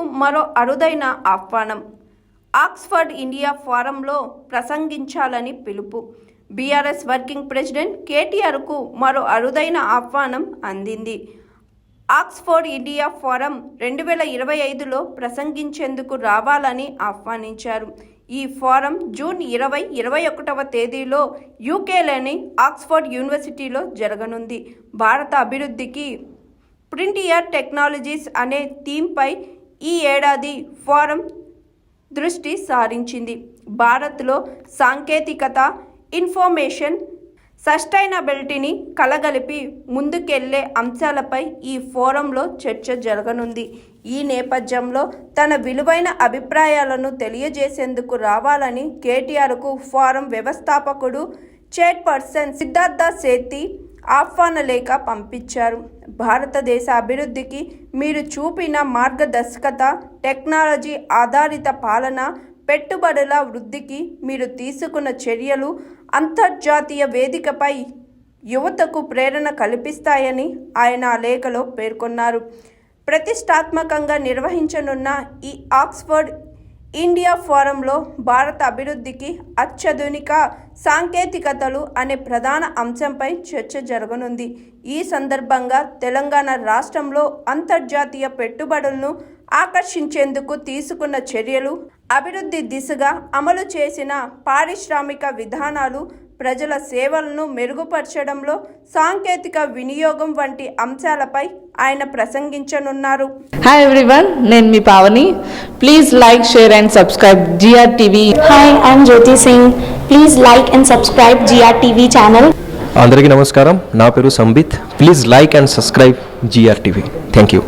కేటీఆర్కు మరో అరుదైన ఆహ్వానం. ఆక్స్ఫర్డ్ ఇండియా ఫోరంలో ప్రసంగించాలని పిలుపు. బీఆర్ఎస్ వర్కింగ్ ప్రెసిడెంట్ కేటీఆర్కు మరో అరుదైన ఆహ్వానం అందింది. ఆక్స్ఫర్డ్ ఇండియా ఫోరం 2025లో ప్రసంగించేందుకు రావాలని ఆహ్వానించారు. ఈ ఫోరం జూన్ 20, 21వ తేదీలో యూకేలోని ఆక్స్ఫర్డ్ యూనివర్సిటీలో జరగనుంది. భారత అభివృద్ధికి ఫ్రంటియర్ టెక్నాలజీస్ అనే థీమ్పై ఈ ఏడాది ఫోరం దృష్టి సారించింది. భారత్లో సాంకేతికత, ఇన్ఫర్మేషన్ సస్టైనబిలిటీని కలగలిపి ముందుకెళ్లే అంశాలపై ఈ ఫోరంలో చర్చ జరగనుంది. ఈ నేపథ్యంలో తన విలువైన అభిప్రాయాలను తెలియజేసేందుకు రావాలని కేటీఆర్కు ఫోరం వ్యవస్థాపకుడు చైర్పర్సన్ సిద్ధార్థ సేతి ఆహ్వాన లేఖ పంపించారు. భారతదేశ అభివృద్ధికి మీరు చూపిన మార్గదర్శకత, టెక్నాలజీ ఆధారిత పాలన, పెట్టుబడుల వృద్ధికి మీరు తీసుకున్న చర్యలు అంతర్జాతీయ వేదికపై యువతకు ప్రేరణ కల్పిస్తాయని ఆయన ఆ లేఖలో పేర్కొన్నారు. ప్రతిష్టాత్మకంగా నిర్వహించనున్న ఈ ఆక్స్ఫర్డ్ ఇండియా ఫోరంలో భారత అభివృద్ధికి అత్యాధునిక సాంకేతికతలు అనే ప్రధాన అంశంపై చర్చ జరగనుంది. ఈ సందర్భంగా తెలంగాణ రాష్ట్రంలో అంతర్జాతీయ పెట్టుబడులను ఆకర్షించేందుకు తీసుకున్న చర్యలు, అభివృద్ధి దిశగా అమలు చేసిన పారిశ్రామిక విధానాలు, ప్రజల సేవలను మెరుగుపరచడంలో సాంకేతిక వినియోగం వంటి అంశాలపై ఆయన ప్రసంగించనున్నారు. హాయ్ ఎవ్రీవన్, నేను మీ Pavani. Please like, share and subscribe GRTV. Hi, I'm Jyoti Singh. Please like and subscribe GRTV channel. అందరికీ నమస్కారం. నా పేరు Sambit. Please like and subscribe GRTV. Thank you.